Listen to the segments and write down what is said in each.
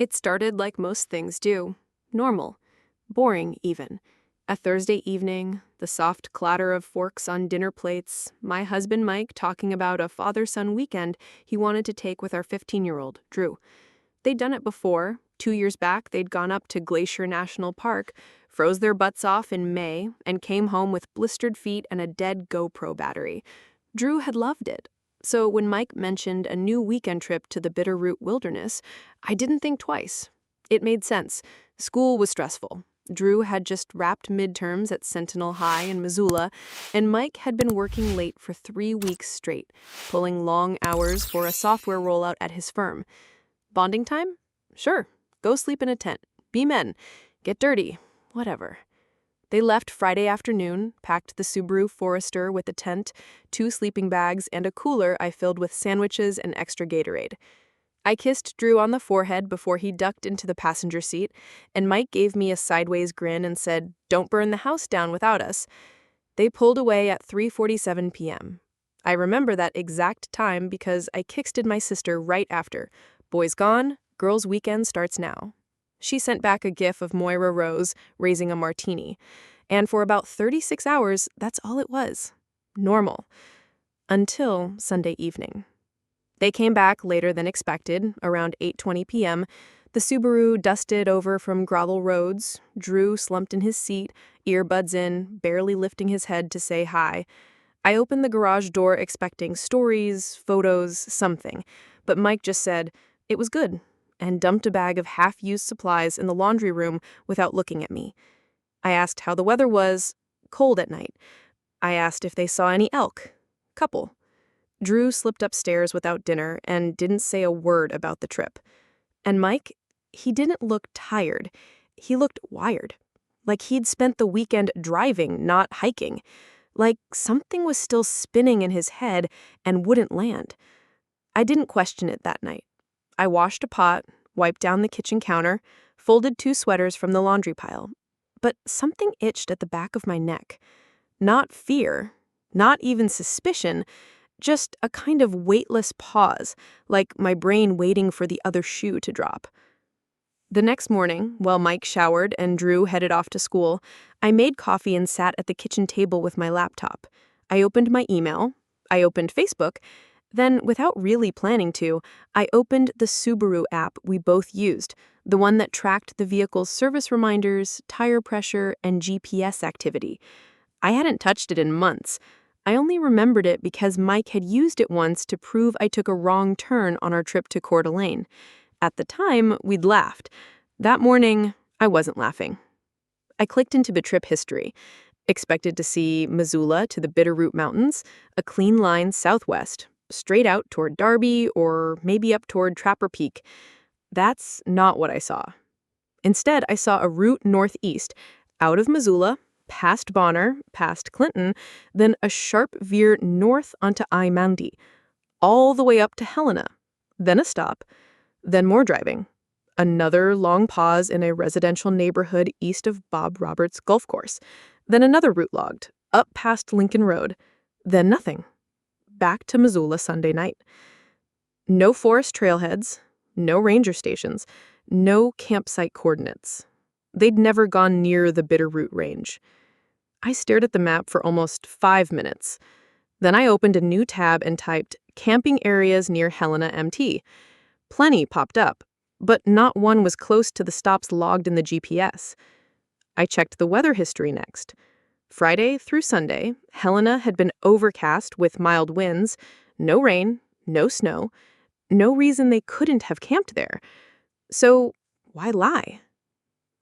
It started like most things do. Normal. Boring, even. A Thursday evening, the soft clatter of forks on dinner plates, my husband Mike talking about a father-son weekend he wanted to take with our 15-year-old, Drew. They'd done it before. 2 years back, they'd gone up to Glacier National Park, froze their butts off in May, and came home with blistered feet and a dead GoPro battery. Drew had loved it. So when Mike mentioned a new weekend trip to the Bitterroot wilderness, I didn't think twice. It made sense. School was stressful. Drew had just wrapped midterms at Sentinel High in Missoula, and Mike had been working late for 3 weeks straight, pulling long hours for a software rollout at his firm. Bonding time? Sure. Go sleep in a tent. Be men. Get dirty. Whatever. They left Friday afternoon, packed the Subaru Forester with a tent, 2 sleeping bags, and a cooler I filled with sandwiches and extra Gatorade. I kissed Drew on the forehead before he ducked into the passenger seat, and Mike gave me a sideways grin and said, "Don't burn the house down without us." They pulled away at 3:47 p.m. I remember that exact time because I kixted my sister right after. Boys gone, girls' weekend starts now. She sent back a gif of Moira Rose raising a martini. And for about 36 hours, that's all it was. Normal. Until Sunday evening. They came back later than expected, around 8:20 p.m. The Subaru dusted over from gravel roads. Drew slumped in his seat, earbuds in, barely lifting his head to say hi. I opened the garage door expecting stories, photos, something. But Mike just said, "It was good," and dumped a bag of half-used supplies in the laundry room without looking at me. I asked how the weather was. Cold at night. I asked if they saw any elk. Couple. Drew slipped upstairs without dinner and didn't say a word about the trip. And Mike, he didn't look tired. He looked wired. Like he'd spent the weekend driving, not hiking. Like something was still spinning in his head and wouldn't land. I didn't question it that night. I washed a pot, wiped down the kitchen counter, folded 2 sweaters from the laundry pile. But something itched at the back of my neck. Not fear, not even suspicion, just a kind of weightless pause, like my brain waiting for the other shoe to drop. The next morning, while Mike showered and Drew headed off to school, I made coffee and sat at the kitchen table with my laptop. I opened my email. I opened Facebook. Then, without really planning to, I opened the Subaru app we both used, the one that tracked the vehicle's service reminders, tire pressure, and GPS activity. I hadn't touched it in months. I only remembered it because Mike had used it once to prove I took a wrong turn on our trip to Coeur d'Alene. At the time, we'd laughed. That morning, I wasn't laughing. I clicked into the trip history. Expected to see Missoula to the Bitterroot Mountains, a clean line southwest, straight out toward Darby or maybe up toward Trapper Peak. That's not what I saw. Instead, I saw a route northeast, out of Missoula, past Bonner, past Clinton, then a sharp veer north onto I-90, all the way up to Helena, then a stop, then more driving. Another long pause in a residential neighborhood east of Bob Roberts Golf Course, then another route logged, up past Lincoln Road, then nothing. Back to Missoula Sunday night. No forest trailheads, no ranger stations, no campsite coordinates. They'd never gone near the Bitterroot Range. I stared at the map for almost 5 minutes. Then I opened a new tab and typed camping areas near Helena, MT. Plenty popped up, but not one was close to the stops logged in the GPS. I checked the weather history next. Friday through Sunday, Helena had been overcast with mild winds, no rain, no snow, no reason they couldn't have camped there. So why lie?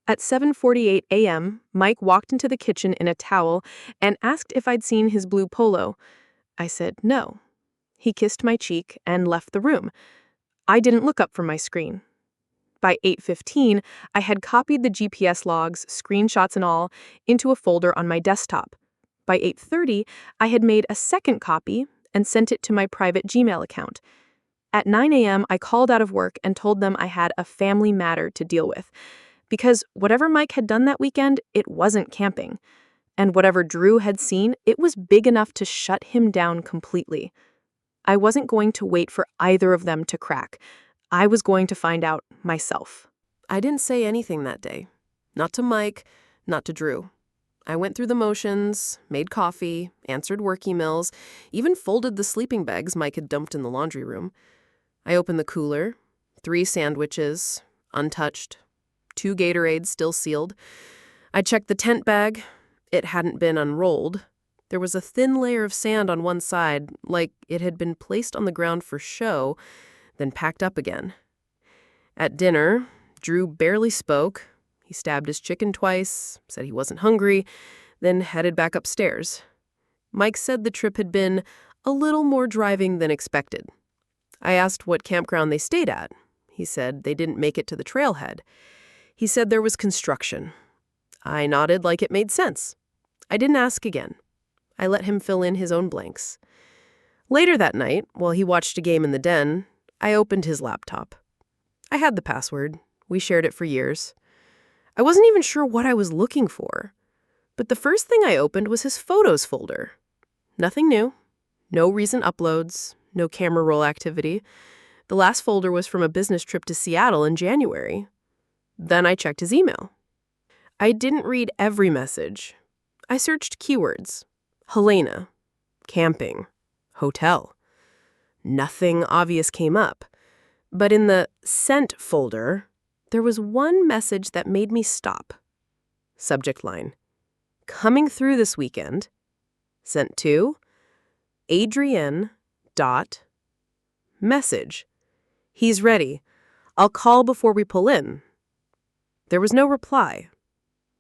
At 7:48 a.m., Mike walked into the kitchen in a towel and asked if I'd seen his blue polo. I said no. He kissed my cheek and left the room. I didn't look up from my screen. By 8:15, I had copied the GPS logs, screenshots and all, into a folder on my desktop. By 8:30, I had made a second copy and sent it to my private Gmail account. At 9 a.m., I called out of work and told them I had a family matter to deal with. Because whatever Mike had done that weekend, it wasn't camping. And whatever Drew had seen, it was big enough to shut him down completely. I wasn't going to wait for either of them to crack. I was going to find out myself. I didn't say anything that day. Not to Mike, not to Drew. I went through the motions, made coffee, answered work emails, even folded the sleeping bags Mike had dumped in the laundry room. I opened the cooler, 3 sandwiches, untouched, 2 Gatorades still sealed. I checked the tent bag. It hadn't been unrolled. There was a thin layer of sand on one side, like it had been placed on the ground for show, then packed up again. At dinner, Drew barely spoke. He stabbed his chicken twice, said he wasn't hungry, then headed back upstairs. Mike said the trip had been a little more driving than expected. I asked what campground they stayed at. He said they didn't make it to the trailhead. He said there was construction. I nodded like it made sense. I didn't ask again. I let him fill in his own blanks. Later that night, while he watched a game in the den, I opened his laptop. I had the password. We shared it for years. I wasn't even sure what I was looking for. But the first thing I opened was his photos folder. Nothing new. No recent uploads. No camera roll activity. The last folder was from a business trip to Seattle in January. Then I checked his email. I didn't read every message. I searched keywords. Helena. Camping. Hotel. Nothing obvious came up. But in the sent folder, there was one message that made me stop. Subject line. Coming through this weekend. Sent to Adrienne. Message. He's ready. I'll call before we pull in. There was no reply.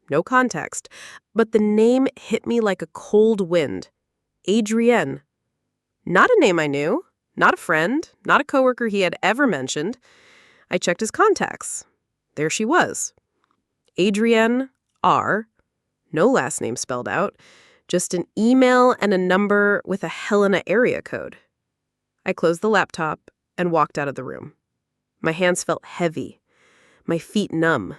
No context. But the name hit me like a cold wind. Adrienne. Not a name I knew. Not a friend. Not a coworker he had ever mentioned. I checked his contacts. There she was. Adrienne R. No last name spelled out. Just an email and a number with a Helena area code. I closed the laptop and walked out of the room. My hands felt heavy. My feet numb.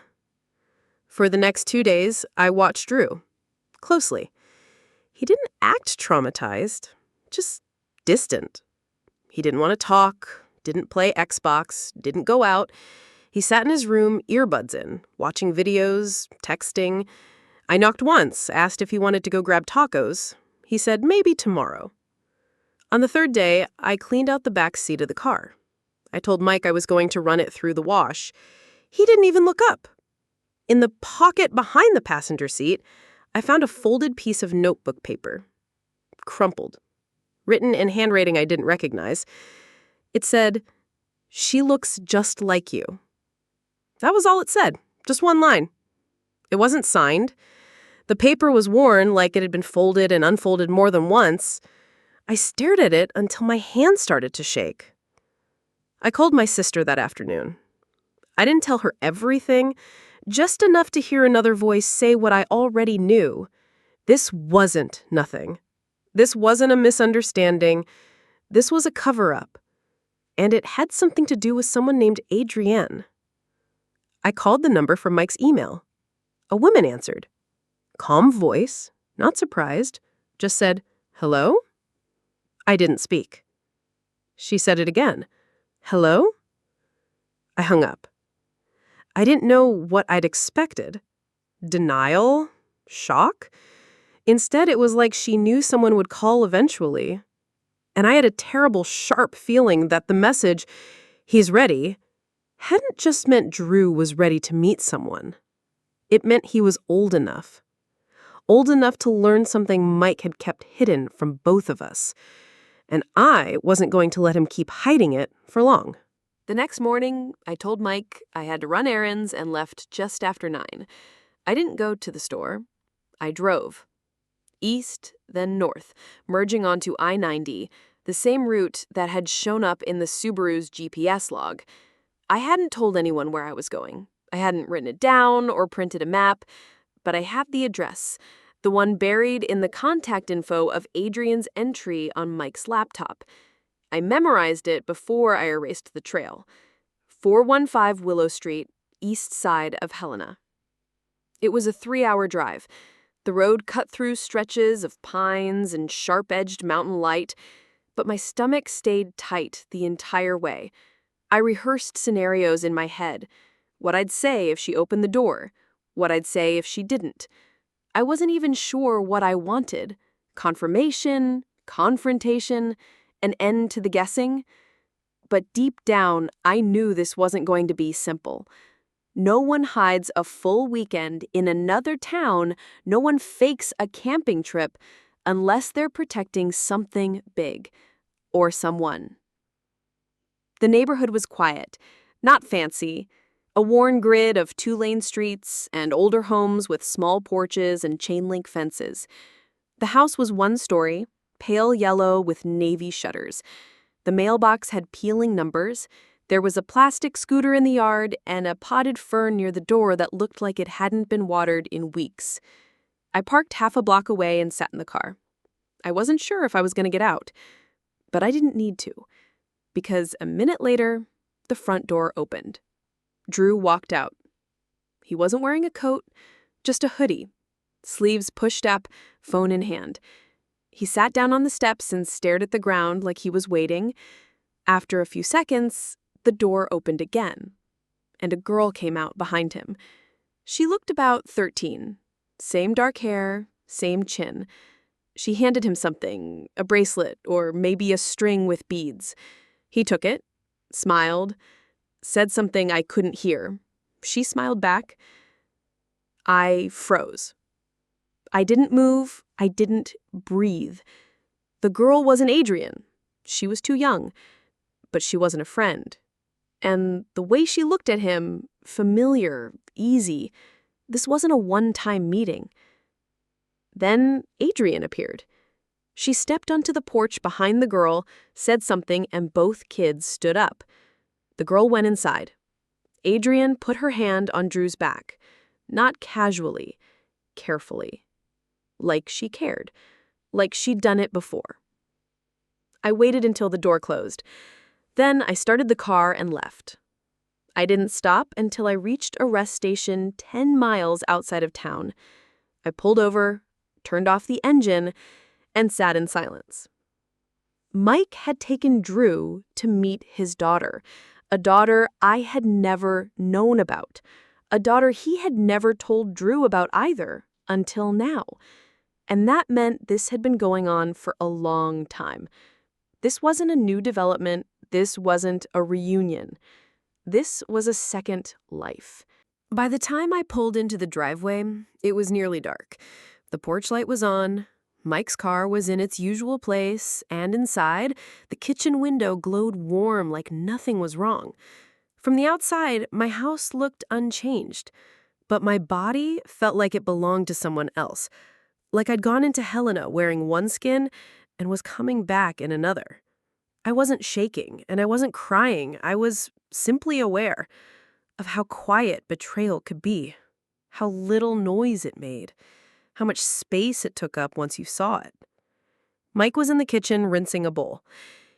For the next 2 days, I watched Drew. Closely. He didn't act traumatized. Just distant. He didn't want to talk, didn't play Xbox, didn't go out. He sat in his room, earbuds in, watching videos, texting. I knocked once, asked if he wanted to go grab tacos. He said maybe tomorrow. On the 3rd day, I cleaned out the back seat of the car. I told Mike I was going to run it through the wash. He didn't even look up. In the pocket behind the passenger seat, I found a folded piece of notebook paper. Crumpled. Written in handwriting I didn't recognize. It said, "She looks just like you." That was all it said. Just one line. It wasn't signed. The paper was worn like it had been folded and unfolded more than once. I stared at it until my hand started to shake. I called my sister that afternoon. I didn't tell her everything, just enough to hear another voice say what I already knew. This wasn't nothing. This wasn't a misunderstanding. This was a cover-up. And it had something to do with someone named Adrienne. I called the number from Mike's email. A woman answered. Calm voice, not surprised, just said, "Hello?" I didn't speak. She said it again. "Hello?" I hung up. I didn't know what I'd expected. Denial? Shock? Instead, it was like she knew someone would call eventually. And I had a terrible, sharp feeling that the message, "He's ready," hadn't just meant Drew was ready to meet someone. It meant he was old enough. Old enough to learn something Mike had kept hidden from both of us. And I wasn't going to let him keep hiding it for long. The next morning, I told Mike I had to run errands and left just after 9. I didn't go to the store. I drove. East, then north, merging onto I-90, the same route that had shown up in the Subaru's GPS log. I hadn't told anyone where I was going. I hadn't written it down or printed a map, but I had the address, the one buried in the contact info of Adrienne's entry on Mike's laptop. I memorized it before I erased the trail. 415 Willow Street, east side of Helena. It was a 3-hour drive. The road cut through stretches of pines and sharp-edged mountain light, but my stomach stayed tight the entire way. I rehearsed scenarios in my head. what I'd say if she opened the door, what I'd say if she didn't. I wasn't even sure what I wanted. Confirmation, confrontation, an end to the guessing. But deep down, I knew this wasn't going to be simple. No one hides a full weekend in another town, no one fakes a camping trip unless they're protecting something big or someone. The neighborhood was quiet, not fancy. A worn grid of two-lane streets and older homes with small porches and chain-link fences. The house was one story, pale yellow with navy shutters. The mailbox had peeling numbers. There was a plastic scooter in the yard and a potted fern near the door that looked like it hadn't been watered in weeks. I parked half a block away and sat in the car. I wasn't sure if I was going to get out, but I didn't need to, because a minute later, the front door opened. Drew walked out. He wasn't wearing a coat, just a hoodie, sleeves pushed up, phone in hand. He sat down on the steps and stared at the ground like he was waiting. After a few seconds, the door opened again, and a girl came out behind him. She looked about 13. Same dark hair, same chin. She handed him something, a bracelet or maybe a string with beads. He took it, smiled, said something I couldn't hear. She smiled back. I froze. I didn't move. I didn't breathe. The girl wasn't Adrian. She was too young, but she wasn't a friend. And the way she looked at him, familiar, easy, this wasn't a one-time meeting. Then Adrian appeared. She stepped onto the porch behind the girl, said something, and both kids stood up. The girl went inside. Adrian put her hand on Drew's back, not casually, carefully, like she cared, like she'd done it before. I waited until the door closed. Then I started the car and left. I didn't stop until I reached a rest station 10 miles outside of town. I pulled over, turned off the engine, and sat in silence. Mike had taken Drew to meet his daughter, a daughter I had never known about, a daughter he had never told Drew about either, until now. And that meant this had been going on for a long time. This wasn't a new development. This wasn't a reunion. This was a second life. By the time I pulled into the driveway, it was nearly dark. The porch light was on. Mike's car was in its usual place, and inside, the kitchen window glowed warm like nothing was wrong. From the outside, my house looked unchanged, but my body felt like it belonged to someone else, like I'd gone into Helena wearing one skin and was coming back in another. I wasn't shaking, and I wasn't crying. I was simply aware of how quiet betrayal could be, how little noise it made, how much space it took up once you saw it. Mike was in the kitchen rinsing a bowl.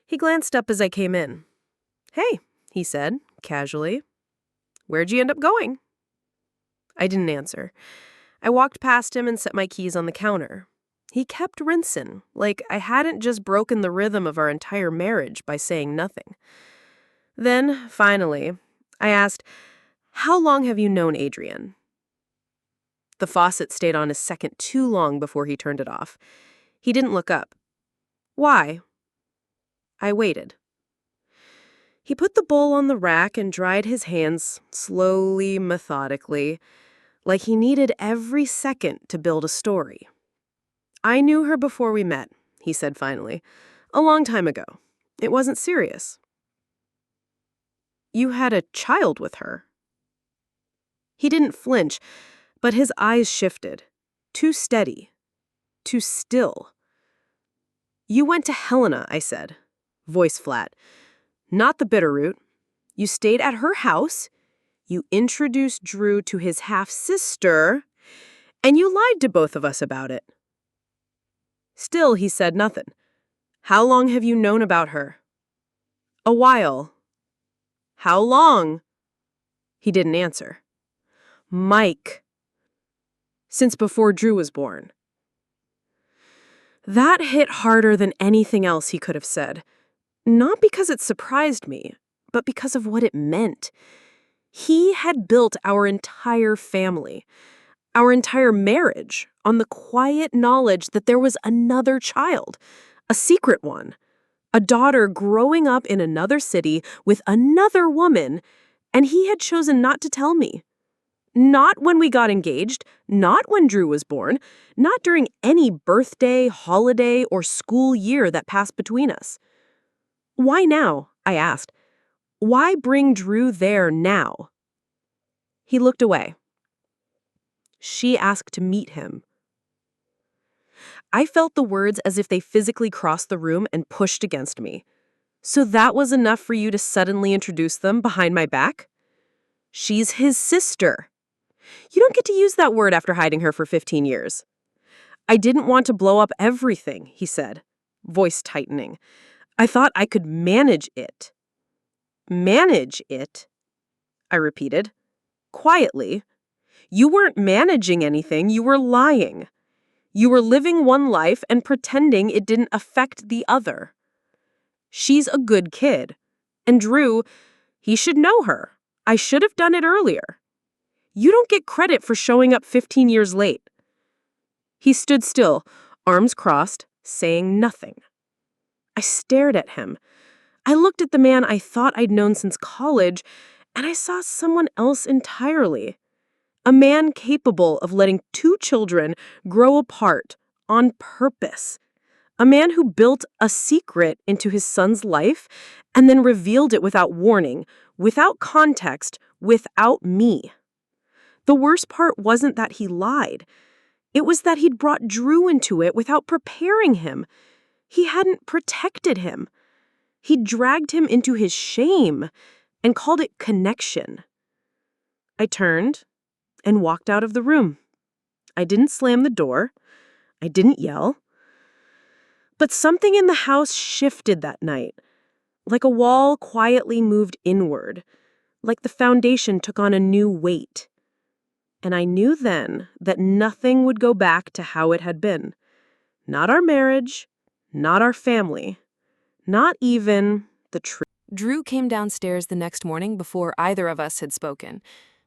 He glanced up as I came in. "Hey," he said, casually. "Where'd you end up going?" I didn't answer. I walked past him and set my keys on the counter. He kept rinsing, like I hadn't just broken the rhythm of our entire marriage by saying nothing. Then, finally, I asked, "How long have you known Adrian?" The faucet stayed on a second too long before he turned it off. He didn't look up. "Why?" I waited. He put the bowl on the rack and dried his hands slowly, methodically, like he needed every second to build a story. "I knew her before we met," he said finally. "A long time ago. It wasn't serious." "You had a child with her." He didn't flinch, but his eyes shifted. Too steady. Too still. "You went to Helena," I said, voice flat. "Not the Bitterroot. You stayed at her house. You introduced Drew to his half-sister, and you lied to both of us about it." Still, he said nothing. "How long have you known about her?" "A while." "How long?" He didn't answer. "Mike." "Since before Drew was born." That hit harder than anything else he could have said. Not because it surprised me, but because of what it meant. He had built our entire family, our entire marriage, on the quiet knowledge that there was another child, a secret one, a daughter growing up in another city with another woman, and he had chosen not to tell me. Not when we got engaged, not when Drew was born, not during any birthday, holiday, or school year that passed between us. Why now? I asked. Why bring Drew there now? He looked away. She asked to meet him. I felt the words as if they physically crossed the room and pushed against me. So that was enough for you to suddenly introduce them behind my back? She's his sister. You don't get to use that word after hiding her for 15 years. I didn't want to blow up everything, he said, voice tightening. I thought I could manage it. Manage it? I repeated, quietly. You weren't managing anything, you were lying. You were living one life and pretending it didn't affect the other. She's a good kid. And Drew, he should know her. I should have done it earlier. You don't get credit for showing up 15 years late. He stood still, arms crossed, saying nothing. I stared at him. I looked at the man I thought I'd known since college, and I saw someone else entirely. A man capable of letting two children grow apart on purpose. A man who built a secret into his son's life and then revealed it without warning, without context, without me. The worst part wasn't that he lied. It was that he'd brought Drew into it without preparing him. He hadn't protected him. He dragged him into his shame and called it connection. I turned and walked out of the room. I didn't slam the door. I didn't yell. But something in the house shifted that night, like a wall quietly moved inward, like the foundation took on a new weight. And I knew then that nothing would go back to how it had been. Not our marriage, not our family, not even the truth. Drew came downstairs the next morning before either of us had spoken.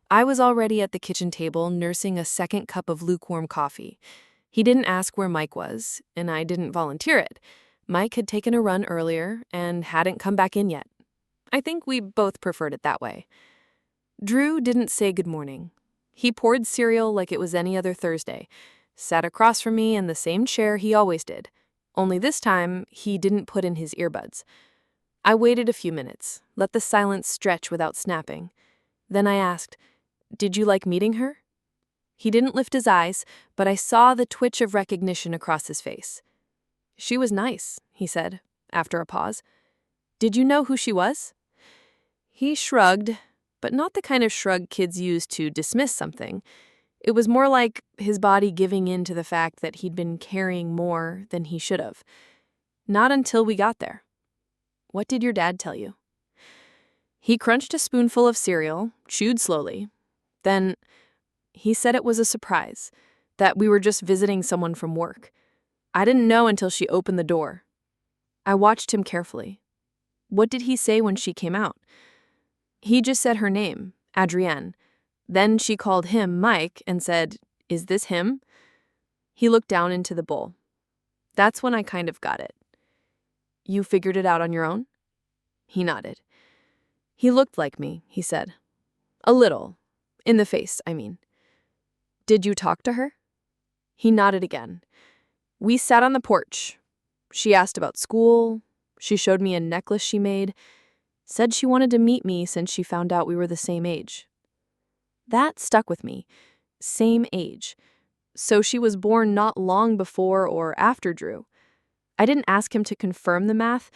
I was already at the kitchen table nursing a second cup of lukewarm coffee. He didn't ask where Mike was, and I didn't volunteer it. Mike had taken a run earlier and hadn't come back in yet. I think we both preferred it that way. Drew didn't say good morning. He poured cereal like it was any other Thursday, sat across from me in the same chair he always did, only this time he didn't put in his earbuds. I waited a few minutes, let the silence stretch without snapping. Then I asked, "Did you like meeting her?" He didn't lift his eyes, but I saw the twitch of recognition across his face. "She was nice," he said, after a pause. "Did you know who she was?" He shrugged, but not the kind of shrug kids use to dismiss something. It was more like his body giving in to the fact that he'd been carrying more than he should have. Not until we got there. "What did your dad tell you?" He crunched a spoonful of cereal, chewed slowly. Then he said it was a surprise, that we were just visiting someone from work. I didn't know until she opened the door. I watched him carefully. "What did he say when she came out?" He just said her name, Adrienne. Then she called him Mike and said, "Is this him?" He looked down into the bowl. That's when I kind of got it. "You figured it out on your own?" He nodded. "He looked like me," he said. "A little. In the face, I mean." "Did you talk to her?" He nodded again. "We sat on the porch. She asked about school. She showed me a necklace she made. Said she wanted to meet me since she found out we were the same age." That stuck with me. Same age. So she was born not long before or after Drew. I didn't ask him to confirm the math.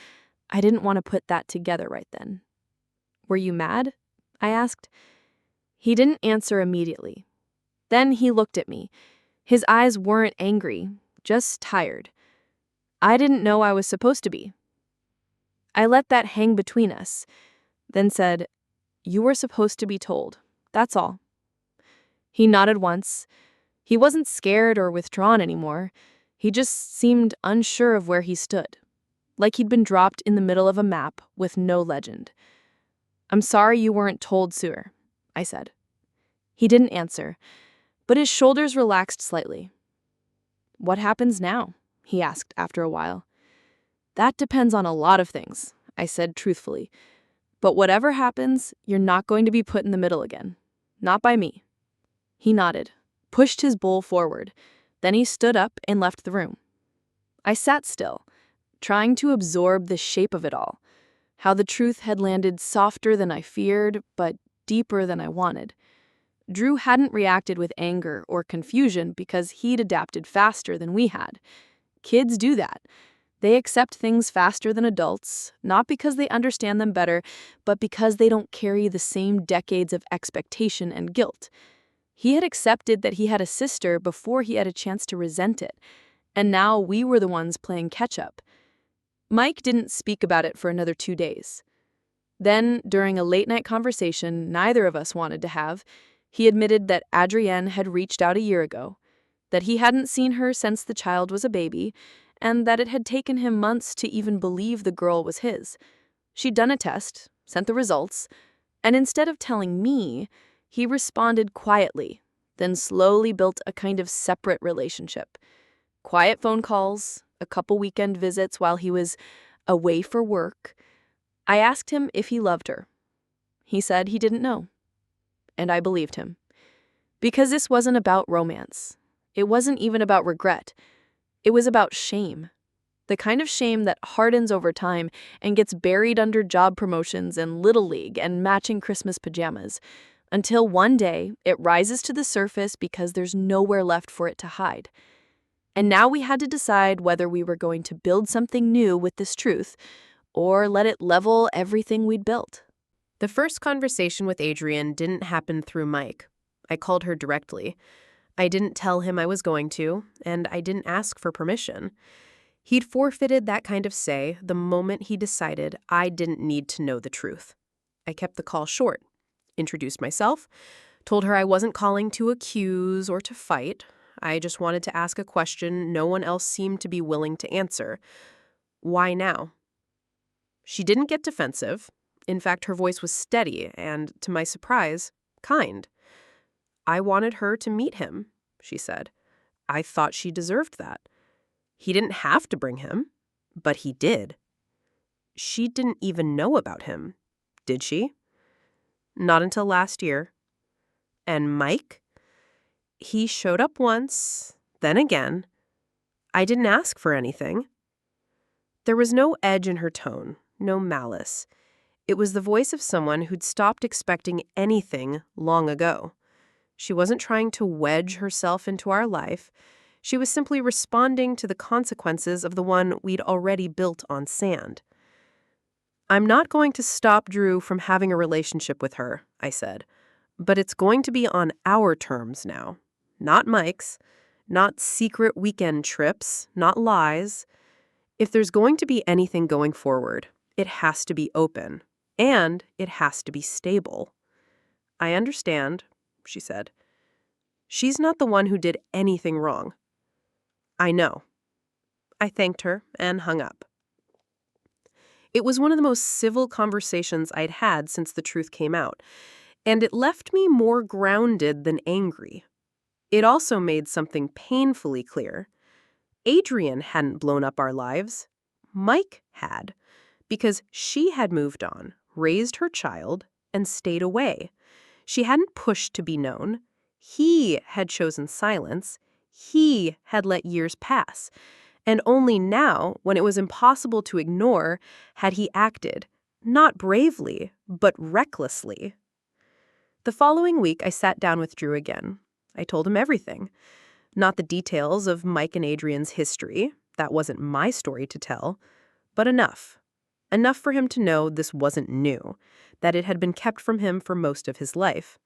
I didn't want to put that together right then. "Were you mad?" I asked. He didn't answer immediately. Then he looked at me. His eyes weren't angry, just tired. I didn't know I was supposed to be. I let that hang between us, then said, "You were supposed to be told. That's all." He nodded once. He wasn't scared or withdrawn anymore. He just seemed unsure of where he stood, like he'd been dropped in the middle of a map with no legend. "I'm sorry you weren't told sooner. I said. He didn't answer, but his shoulders relaxed slightly. What happens now? He asked after a while. That depends on a lot of things, I said truthfully. But whatever happens, you're not going to be put in the middle again. Not by me. He nodded, pushed his bowl forward. Then he stood up and left the room. I sat still, trying to absorb the shape of it all, how the truth had landed softer than I feared, but deeper than I wanted. Drew hadn't reacted with anger or confusion because he'd adapted faster than we had. Kids do that. They accept things faster than adults, not because they understand them better, but because they don't carry the same decades of expectation and guilt. He had accepted that he had a sister before he had a chance to resent it, and now we were the ones playing catch-up. Mike didn't speak about it for another 2 days. Then, during a late-night conversation neither of us wanted to have, he admitted that Adrienne had reached out a year ago, that he hadn't seen her since the child was a baby, and that it had taken him months to even believe the girl was his. She'd done a test, sent the results, and instead of telling me, he responded quietly, then slowly built a kind of separate relationship. Quiet phone calls, a couple weekend visits while he was away for work. I asked him if he loved her. He said he didn't know. And I believed him. Because this wasn't about romance. It wasn't even about regret. It was about shame. The kind of shame that hardens over time and gets buried under job promotions and Little League and matching Christmas pajamas, until one day it rises to the surface because there's nowhere left for it to hide. And now we had to decide whether we were going to build something new with this truth or let it level everything we'd built. The first conversation with Adrienne didn't happen through Mike. I called her directly. I didn't tell him I was going to, and I didn't ask for permission. He'd forfeited that kind of say the moment he decided I didn't need to know the truth. I kept the call short, introduced myself, told her I wasn't calling to accuse or to fight. I just wanted to ask a question no one else seemed to be willing to answer. Why now? She didn't get defensive. In fact, her voice was steady and, to my surprise, kind. I wanted her to meet him, she said. I thought she deserved that. He didn't have to bring him, but he did. She didn't even know about him, did she? Not until last year. And Mike? He showed up once, then again. I didn't ask for anything. There was no edge in her tone, no malice. It was the voice of someone who'd stopped expecting anything long ago. She wasn't trying to wedge herself into our life. She was simply responding to the consequences of the one we'd already built on sand. I'm not going to stop Drew from having a relationship with her, I said. But it's going to be on our terms now. Not Mike's. Not secret weekend trips. Not lies. If there's going to be anything going forward, it has to be open. And it has to be stable. I understand, she said. She's not the one who did anything wrong. I know. I thanked her and hung up. It was one of the most civil conversations I'd had since the truth came out, and it left me more grounded than angry. It also made something painfully clear. Adrienne hadn't blown up our lives. Mike had, because she had moved on, raised her child, and stayed away. She hadn't pushed to be known. He had chosen silence. He had let years pass. And only now, when it was impossible to ignore, had he acted, not bravely, but recklessly. The following week, I sat down with Drew again. I told him everything. Not the details of Mike and Adrienne's history. That wasn't my story to tell. But enough. Enough for him to know this wasn't new, that it had been kept from him for most of his life.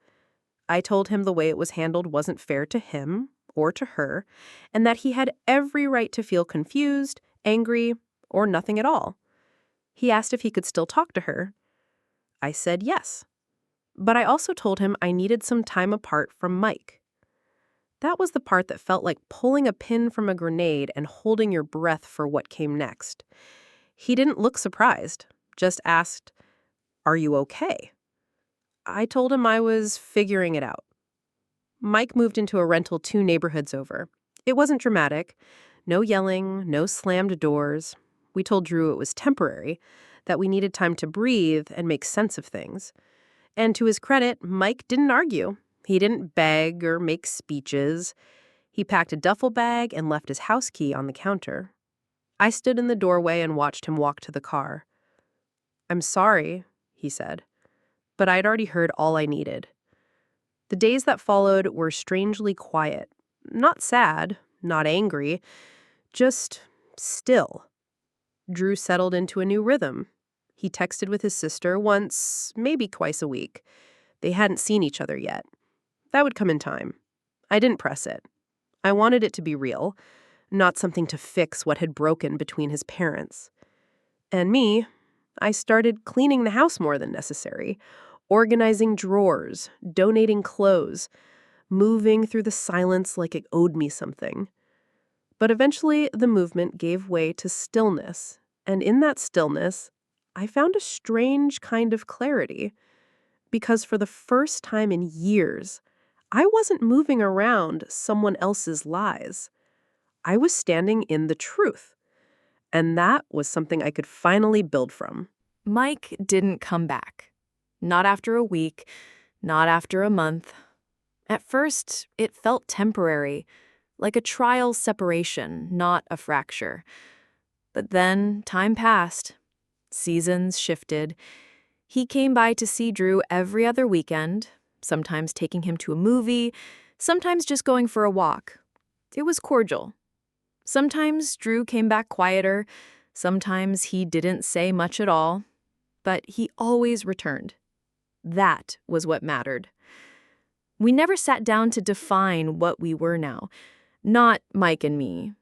I told him the way it was handled wasn't fair to him or to her, and that he had every right to feel confused, angry, or nothing at all. He asked if he could still talk to her. I said yes. But I also told him I needed some time apart from Mike. That was the part that felt like pulling a pin from a grenade and holding your breath for what came next. He didn't look surprised, just asked, "Are you okay?" I told him I was figuring it out. Mike moved into a rental 2 neighborhoods over. It wasn't dramatic. No yelling, no slammed doors. We told Drew it was temporary, that we needed time to breathe and make sense of things. And to his credit, Mike didn't argue. He didn't beg or make speeches. He packed a duffel bag and left his house key on the counter. I stood in the doorway and watched him walk to the car. "I'm sorry," he said, but I'd already heard all I needed. The days that followed were strangely quiet. Not sad, not angry, just still. Drew settled into a new rhythm. He texted with his sister once, maybe twice a week. They hadn't seen each other yet. That would come in time. I didn't press it. I wanted it to be real, not something to fix what had broken between his parents. And me, I started cleaning the house more than necessary, organizing drawers, donating clothes, moving through the silence like it owed me something. But eventually, the movement gave way to stillness, and in that stillness, I found a strange kind of clarity. Because for the first time in years, I wasn't moving around someone else's lies. I was standing in the truth, and that was something I could finally build from. Mike didn't come back. Not after a week, not after a month. At first, it felt temporary, like a trial separation, not a fracture. But then time passed. Seasons shifted. He came by to see Drew every other weekend, sometimes taking him to a movie, sometimes just going for a walk. It was cordial. Sometimes Drew came back quieter, sometimes he didn't say much at all, but he always returned. That was what mattered. We never sat down to define what we were now, not Mike and me.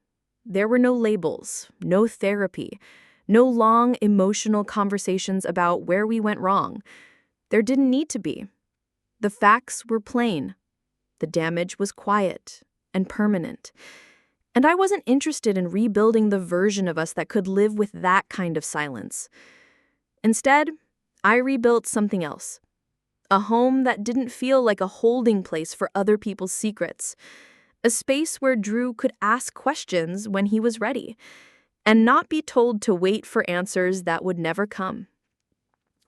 There were no labels, no therapy, no long emotional conversations about where we went wrong. There didn't need to be. The facts were plain. The damage was quiet and permanent. And I wasn't interested in rebuilding the version of us that could live with that kind of silence. Instead, I rebuilt something else. A home that didn't feel like a holding place for other people's secrets. A space where Drew could ask questions when he was ready, and not be told to wait for answers that would never come.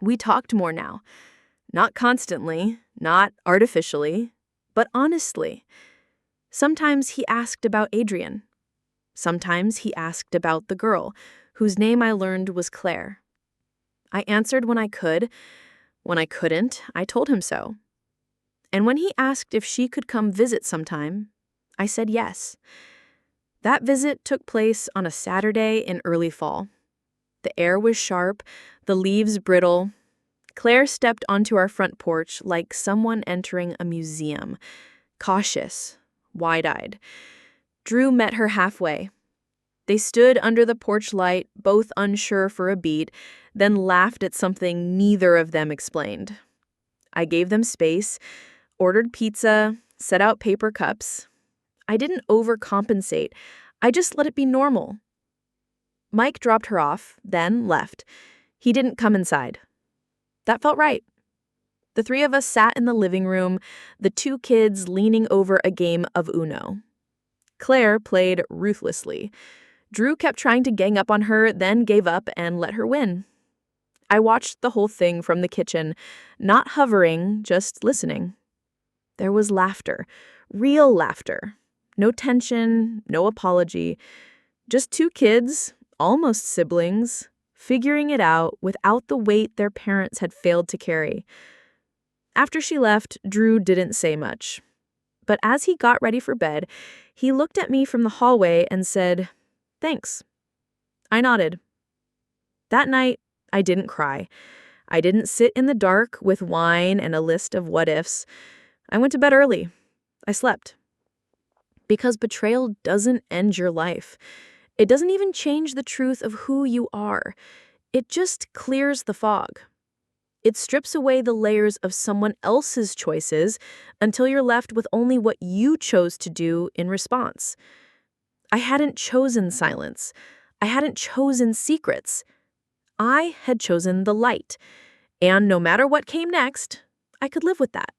We talked more now. Not constantly, not artificially, but honestly. Sometimes he asked about Adrian. Sometimes he asked about the girl, whose name I learned was Claire. I answered when I could. When I couldn't, I told him so. And when he asked if she could come visit sometime, I said yes. That visit took place on a Saturday in early fall. The air was sharp, the leaves brittle. Claire stepped onto our front porch like someone entering a museum, cautious, wide-eyed. Drew met her halfway. They stood under the porch light, both unsure for a beat, then laughed at something neither of them explained. I gave them space, ordered pizza, set out paper cups. I didn't overcompensate. I just let it be normal. Mike dropped her off, then left. He didn't come inside. That felt right. The 3 of us sat in the living room, the 2 kids leaning over a game of Uno. Claire played ruthlessly. Drew kept trying to gang up on her, then gave up and let her win. I watched the whole thing from the kitchen, not hovering, just listening. There was laughter, real laughter. No tension, no apology. Just 2 kids, almost siblings, figuring it out without the weight their parents had failed to carry. After she left, Drew didn't say much. But as he got ready for bed, he looked at me from the hallway and said, "Thanks." I nodded. That night, I didn't cry. I didn't sit in the dark with wine and a list of what-ifs. I went to bed early. I slept. Because betrayal doesn't end your life. It doesn't even change the truth of who you are. It just clears the fog. It strips away the layers of someone else's choices until you're left with only what you chose to do in response. I hadn't chosen silence. I hadn't chosen secrets. I had chosen the light. And no matter what came next, I could live with that.